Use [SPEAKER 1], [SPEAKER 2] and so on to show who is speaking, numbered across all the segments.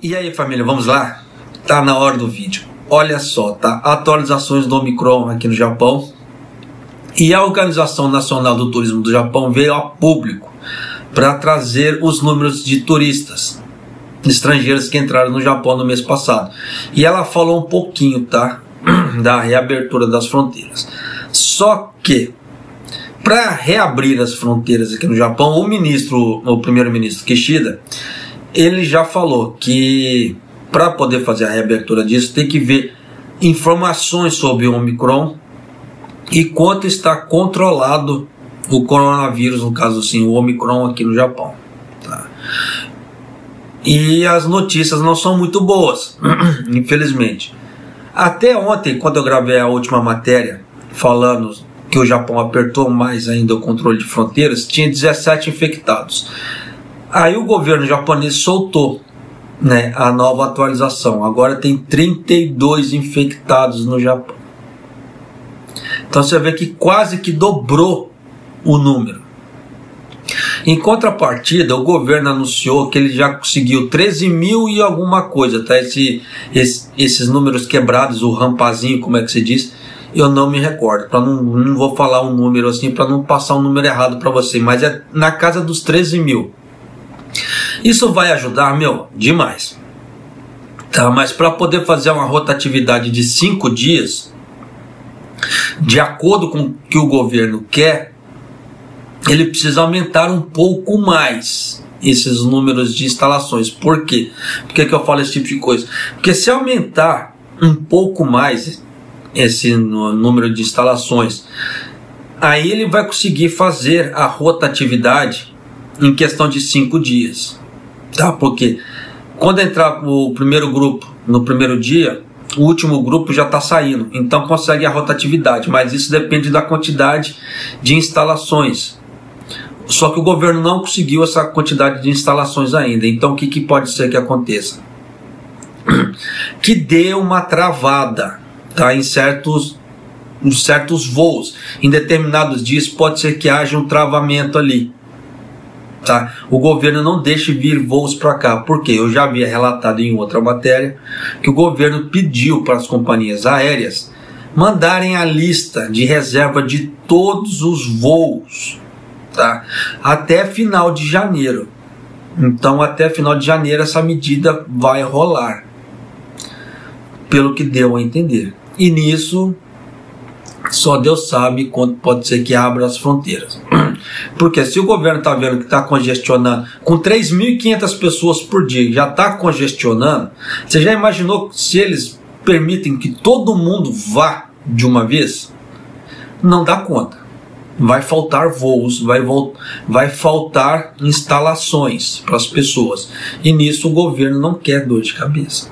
[SPEAKER 1] E aí, família, vamos lá? Tá na hora do vídeo. Olha só, tá? Atualizações do Omicron aqui no Japão. E a Organização Nacional do Turismo do Japão veio a público para trazer os números de turistas estrangeiros que entraram no Japão no mês passado. E ela falou um pouquinho, tá? Da reabertura das fronteiras. Só que, para reabrir as fronteiras aqui no Japão, o primeiro-ministro Kishida, ele já falou que para poder fazer a reabertura disso tem que ver informações sobre o Omicron e quanto está controlado o coronavírus, no caso assim, o Omicron aqui no Japão, tá? E as notícias não são muito boas, infelizmente. Até ontem, quando eu gravei a última matéria falando que o Japão apertou mais ainda o controle de fronteiras, tinha 17 infectados. Aí o governo japonês soltou, né, a nova atualização. Agora tem 32 infectados no Japão. Então você vê que quase que dobrou o número. Em contrapartida, o governo anunciou que ele já conseguiu 13 mil e alguma coisa, tá? Esses números quebrados, o rampazinho, como é que se diz, eu não me recordo. Não vou falar um número assim para não passar um número errado para você, mas é na casa dos 13 mil. Isso vai ajudar, demais. Tá? Mas para poder fazer uma rotatividade de 5 dias, de acordo com o que o governo quer, ele precisa aumentar um pouco mais esses números de instalações. Por quê? Por que eu falo esse tipo de coisa? Porque se aumentar um pouco mais esse número de instalações, aí ele vai conseguir fazer a rotatividade em questão de 5 dias. Tá? Porque quando entrar o primeiro grupo no primeiro dia, o último grupo já está saindo, então consegue a rotatividade, mas isso depende da quantidade de instalações. Só que o governo não conseguiu essa quantidade de instalações ainda. Então o que pode ser que aconteça? Que dê uma travada, tá? Em certos voos. Em determinados dias pode ser que haja um travamento ali. Tá? O governo não deixa vir voos para cá. Por quê? Eu já havia relatado em outra matéria que o governo pediu para as companhias aéreas mandarem a lista de reserva de todos os voos, tá? Até final de janeiro. Então até final de janeiro essa medida vai rolar, pelo que deu a entender. E nisso só Deus sabe quando pode ser que abra as fronteiras. Porque se o governo está vendo que está congestionando com 3.500 pessoas por dia, já está congestionando, você já imaginou se eles permitem que todo mundo vá de uma vez? Não dá conta. Vai faltar voos, vai faltar instalações para as pessoas. E nisso o governo não quer dor de cabeça.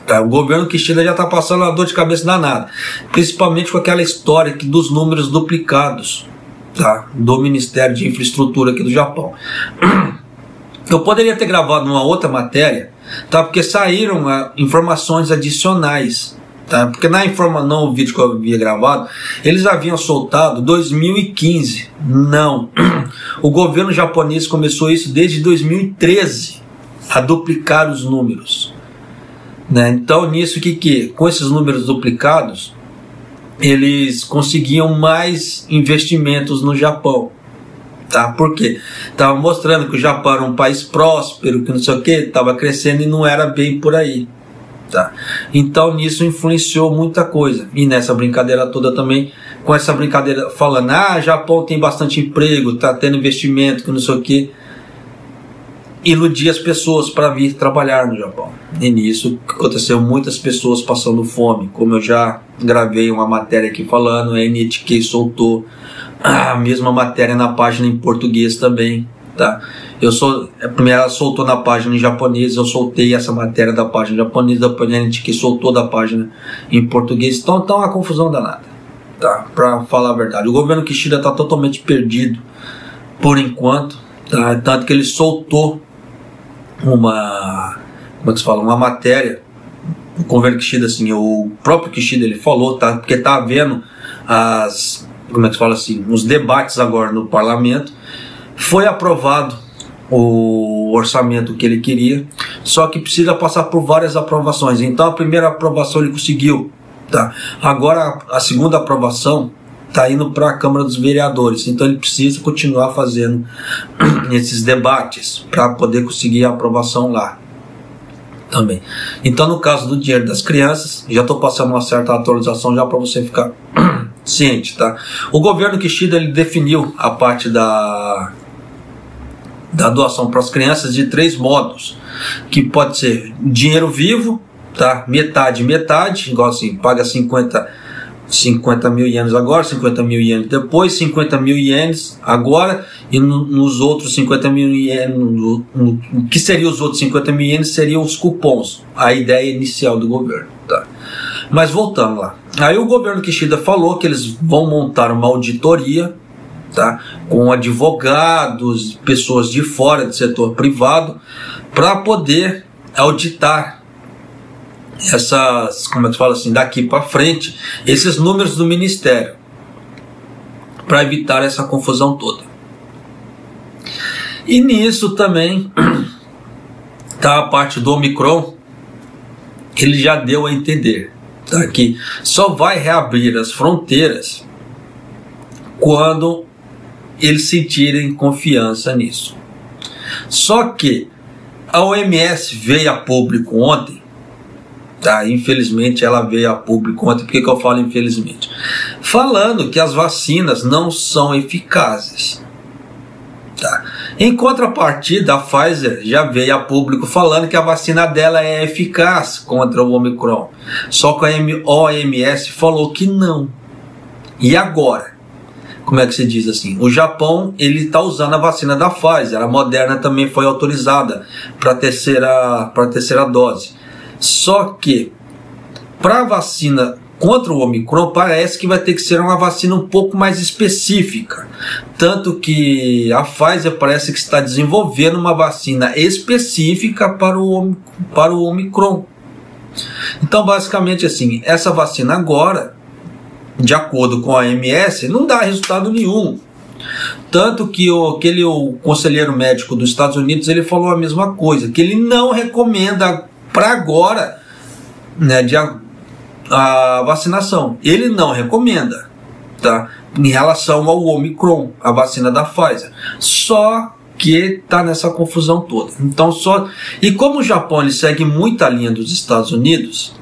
[SPEAKER 1] Tá? O governo Kishida já está passando uma dor de cabeça danada, principalmente com aquela história dos números duplicados, tá? Do Ministério de Infraestrutura aqui do Japão. Eu poderia ter gravado uma outra matéria, tá? Porque saíram informações adicionais, tá? Porque no vídeo que eu havia gravado, eles haviam soltado 2015. Não, o governo japonês começou isso desde 2013, a duplicar os números, né? Então nisso com esses números duplicados, eles conseguiam mais investimentos no Japão, tá? Por quê? Estava mostrando que o Japão era um país próspero, que não sei o que, estava crescendo e não era bem por aí, tá? Então nisso influenciou muita coisa. E nessa brincadeira toda também, com essa brincadeira falando, Japão tem bastante emprego, tá tendo investimento, que não sei o que, iludir as pessoas para vir trabalhar no Japão. E nisso aconteceu muitas pessoas passando fome, como eu já gravei uma matéria aqui falando, a NHK soltou a mesma matéria na página em português também, tá? Primeiro ela soltou na página em japonês, eu soltei essa matéria da página japonesa, depois a NHK soltou da página em português. Então tá uma confusão danada, tá? Para falar a verdade, o governo Kishida está totalmente perdido por enquanto, tá? Tanto que ele soltou uma matéria, o governo Kishida, assim, o próprio Kishida, ele falou, tá? Porque tá havendo os debates agora no parlamento. Foi aprovado o orçamento que ele queria, só que precisa passar por várias aprovações. Então a primeira aprovação ele conseguiu, tá? Agora a segunda aprovação está indo para a Câmara dos Vereadores, então ele precisa continuar fazendo esses debates para poder conseguir a aprovação lá também. Então, no caso do dinheiro das crianças, já estou passando uma certa atualização já para você ficar ciente, tá? O governo Kishida ele definiu a parte da doação para as crianças de 3 modos, que pode ser dinheiro vivo, tá? Metade, igual assim, paga 50 mil ienes agora, 50 mil ienes depois, 50 mil ienes agora, e nos outros 50 mil ienes, o que seria os outros 50 mil ienes seriam os cupons, a ideia inicial do governo, tá? Mas voltando lá, aí o governo Kishida falou que eles vão montar uma auditoria, tá? Com advogados, pessoas de fora do setor privado, para poder auditar essas, como é que fala assim, daqui para frente, esses números do Ministério, para evitar essa confusão toda. E nisso também tá a parte do Omicron, ele já deu a entender, tá? Que só vai reabrir as fronteiras quando eles sentirem confiança nisso. Só que a OMS veio a público ontem, tá? Infelizmente ela veio a público ontem. Por que eu falo infelizmente? Falando que as vacinas não são eficazes, tá? Em contrapartida, a Pfizer já veio a público falando que a vacina dela é eficaz contra o Omicron. Só que a OMS falou que não. E agora? Como é que se diz assim? O Japão ele está usando a vacina da Pfizer. A Moderna também foi autorizada para a terceira dose. Só que para a vacina contra o Omicron parece que vai ter que ser uma vacina um pouco mais específica. Tanto que a Pfizer parece que está desenvolvendo uma vacina específica para o Omicron. Então basicamente assim, essa vacina agora, de acordo com a OMS, não dá resultado nenhum. Tanto que o conselheiro médico dos Estados Unidos ele falou a mesma coisa, que ele não recomenda para agora, né, a vacinação. Ele não recomenda, tá? Em relação ao Omicron, a vacina da Pfizer. Só que está nessa confusão toda. Então e como o Japão ele segue muita linha dos Estados Unidos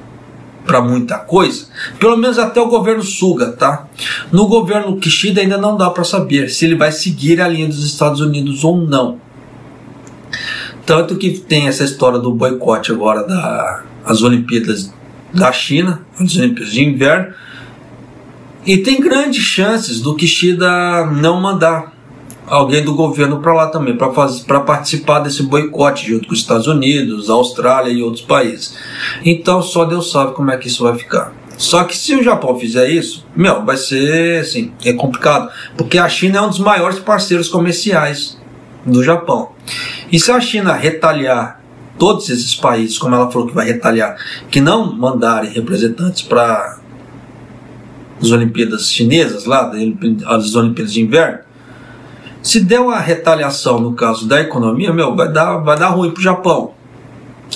[SPEAKER 1] para muita coisa, pelo menos até o governo Suga, tá? No governo Kishida ainda não dá para saber se ele vai seguir a linha dos Estados Unidos ou não. Tanto que tem essa história do boicote agora das Olimpíadas da China, as Olimpíadas de Inverno, e tem grandes chances do Kishida não mandar alguém do governo para lá também, para participar desse boicote junto com os Estados Unidos, Austrália e outros países. Então só Deus sabe como é que isso vai ficar. Só que se o Japão fizer isso, vai ser assim, é complicado, porque a China é um dos maiores parceiros comerciais do Japão. E se a China retaliar todos esses países, como ela falou que vai retaliar, que não mandarem representantes para as Olimpíadas chinesas lá, as Olimpíadas de Inverno, se der uma retaliação no caso da economia, vai dar ruim pro Japão.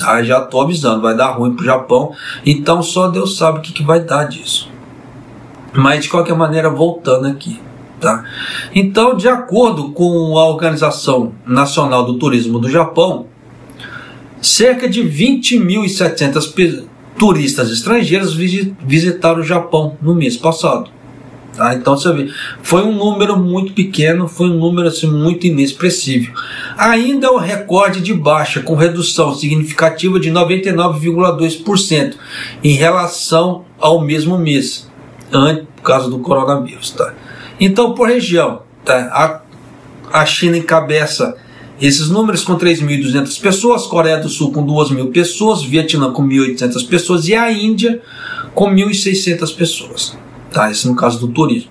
[SPEAKER 1] Ah, já estou avisando, vai dar ruim pro Japão. Então só Deus sabe o que vai dar disso. Mas de qualquer maneira, voltando aqui, tá? Então, de acordo com a Organização Nacional do Turismo do Japão, cerca de 20.700 turistas estrangeiros visitaram o Japão no mês passado. Tá? Então você vê, foi um número muito pequeno, foi um número assim, muito inexpressivo. Ainda é o recorde de baixa, com redução significativa de 99,2% em relação ao mesmo mês, por causa do coronavírus. Tá? Então, por região, tá? A China encabeça esses números com 3.200 pessoas, Coreia do Sul com 2.000 pessoas, Vietnã com 1.800 pessoas e a Índia com 1.600 pessoas. Tá, isso no caso do turismo.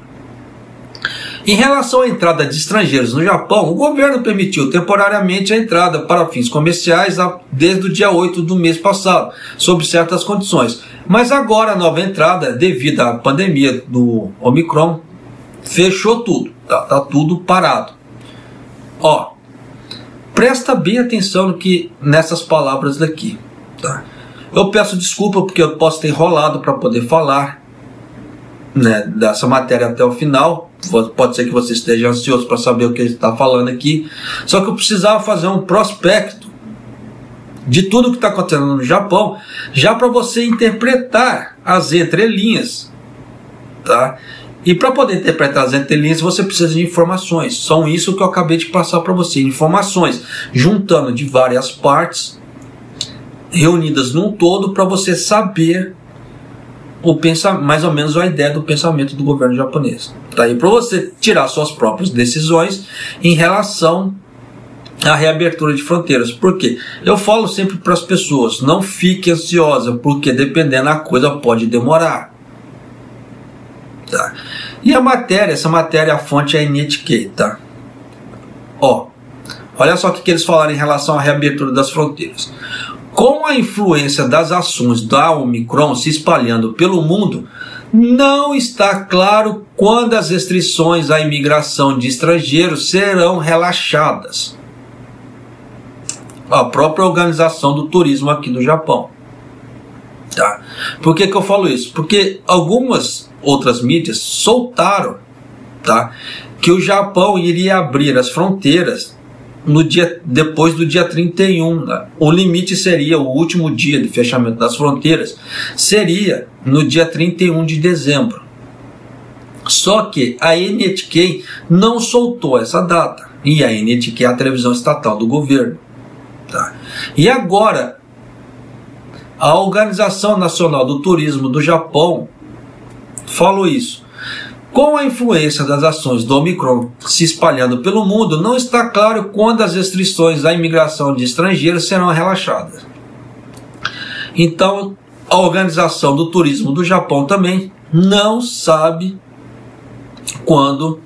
[SPEAKER 1] Em relação à entrada de estrangeiros no Japão, o governo permitiu temporariamente a entrada para fins comerciais desde o dia 8 do mês passado, sob certas condições. Mas agora a nova entrada, devido à pandemia do Omicron, fechou tudo. Tá tudo parado. Presta bem atenção nessas palavras daqui, tá? Eu peço desculpa porque eu posso ter enrolado para poder falar, né, dessa matéria até o final. Pode ser que você esteja ansioso para saber o que ele está falando aqui. Só que eu precisava fazer um prospecto de tudo que está acontecendo no Japão, já para você interpretar as entrelinhas, tá? E para poder interpretar as entrelinhas, você precisa de informações. São isso que eu acabei de passar para você, informações, juntando de várias partes, reunidas num todo, para você saber mais ou menos a ideia do pensamento do governo japonês. Tá aí para você tirar suas próprias decisões em relação à reabertura de fronteiras. Por quê? Eu falo sempre para as pessoas, não fique ansiosa, porque dependendo da coisa pode demorar. Tá? E essa matéria, a fonte é NHK, tá? Olha só o que eles falaram em relação à reabertura das fronteiras. Com a influência das ações da Omicron se espalhando pelo mundo, não está claro quando as restrições à imigração de estrangeiros serão relaxadas. A própria Organização do Turismo aqui do Japão. Tá? Por que eu falo isso? Porque algumas outras mídias soltaram, tá, que o Japão iria abrir as fronteiras depois do dia 31. Né? O limite seria, o último dia de fechamento das fronteiras seria no dia 31 de dezembro. Só que a NHK não soltou essa data. E a NHK é a televisão estatal do governo. Tá? E agora, a Organização Nacional do Turismo do Japão falou isso. Com a influência das ações do Omicron se espalhando pelo mundo, não está claro quando as restrições à imigração de estrangeiros serão relaxadas. Então, a Organização do Turismo do Japão também não sabe quando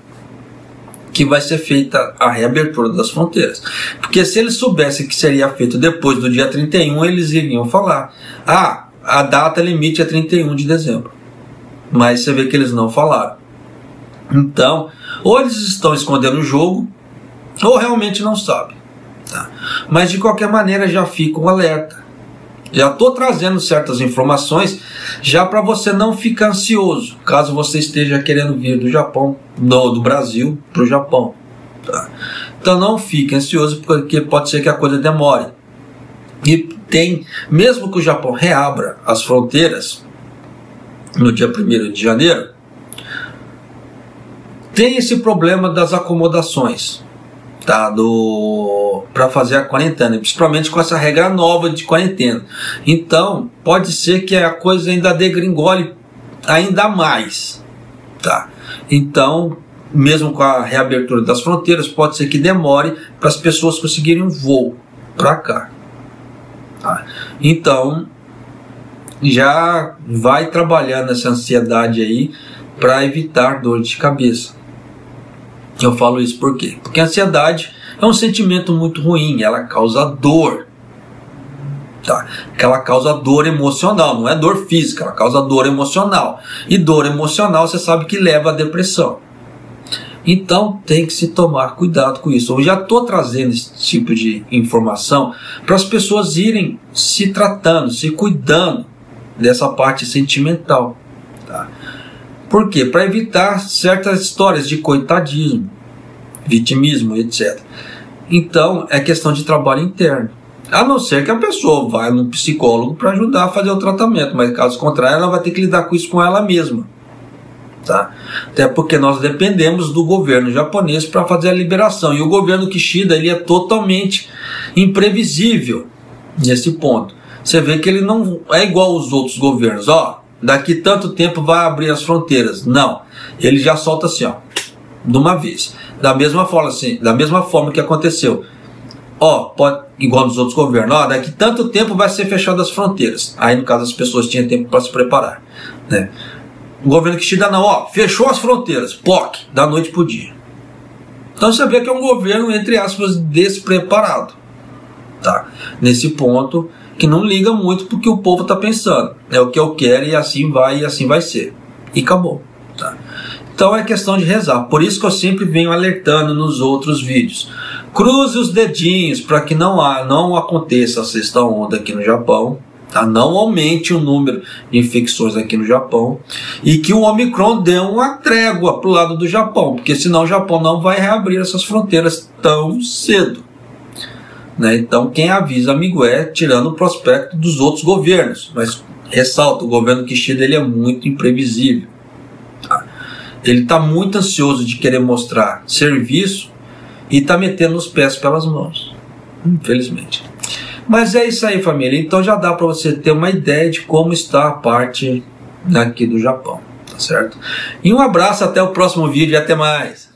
[SPEAKER 1] que vai ser feita a reabertura das fronteiras. Porque se eles soubessem que seria feito depois do dia 31, eles iriam falar: a data limite é 31 de dezembro. Mas você vê que eles não falaram. Então, ou eles estão escondendo o jogo, ou realmente não sabem. Tá? Mas de qualquer maneira já fica um alerta. Já estou trazendo certas informações já para você não ficar ansioso, caso você esteja querendo vir do Japão, do Brasil para o Japão. Tá? Então não fique ansioso, porque pode ser que a coisa demore. E mesmo que o Japão reabra as fronteiras no dia 1º de janeiro, tem esse problema das acomodações, tá? Para fazer a quarentena, principalmente com essa regra nova de quarentena. Então, pode ser que a coisa ainda degringole ainda mais, tá? Então, mesmo com a reabertura das fronteiras, pode ser que demore para as pessoas conseguirem um voo para cá. Tá? Então, já vai trabalhando essa ansiedade aí para evitar dor de cabeça. Eu falo isso por quê? Porque a ansiedade é um sentimento muito ruim, ela causa dor. Tá? Ela causa dor emocional, não é dor física, ela causa dor emocional. E dor emocional você sabe que leva à depressão. Então tem que se tomar cuidado com isso. Eu já estou trazendo esse tipo de informação para as pessoas irem se tratando, se cuidando dessa parte sentimental. Tá? Por quê? Para evitar certas histórias de coitadismo, vitimismo, etc. Então é questão de trabalho interno. A não ser que a pessoa vá num psicólogo para ajudar a fazer o tratamento, mas caso contrário ela vai ter que lidar com isso com ela mesma. Tá? Até porque nós dependemos do governo japonês para fazer a liberação. E o governo Kishida ele é totalmente imprevisível nesse ponto. Você vê que ele não é igual aos outros governos. Daqui tanto tempo vai abrir as fronteiras. Não. Ele já solta assim, de uma vez. Da mesma forma que aconteceu. Igual nos outros governos. Daqui tanto tempo vai ser fechadas as fronteiras. Aí, no caso, as pessoas tinham tempo para se preparar. Né? O governo Kishida não, fechou as fronteiras. Da noite para o dia. Então você vê que é um governo, entre aspas, despreparado. Tá? Nesse ponto, que não liga muito porque o povo está pensando. É o que eu quero e assim vai ser. E acabou. Tá? Então é questão de rezar. Por isso que eu sempre venho alertando nos outros vídeos. Cruze os dedinhos para que não aconteça a sexta onda aqui no Japão. Tá? Não aumente o número de infecções aqui no Japão. E que o Omicron dê uma trégua para o lado do Japão. Porque senão o Japão não vai reabrir essas fronteiras tão cedo. Né? Então quem avisa, amigo, é tirando o prospecto dos outros governos. Mas ressalto, o governo Kishida ele é muito imprevisível. Tá? Ele está muito ansioso de querer mostrar serviço e está metendo os pés pelas mãos. Infelizmente. Mas é isso aí, família. Então já dá para você ter uma ideia de como está a parte aqui do Japão. Tá certo? E um abraço, até o próximo vídeo e até mais.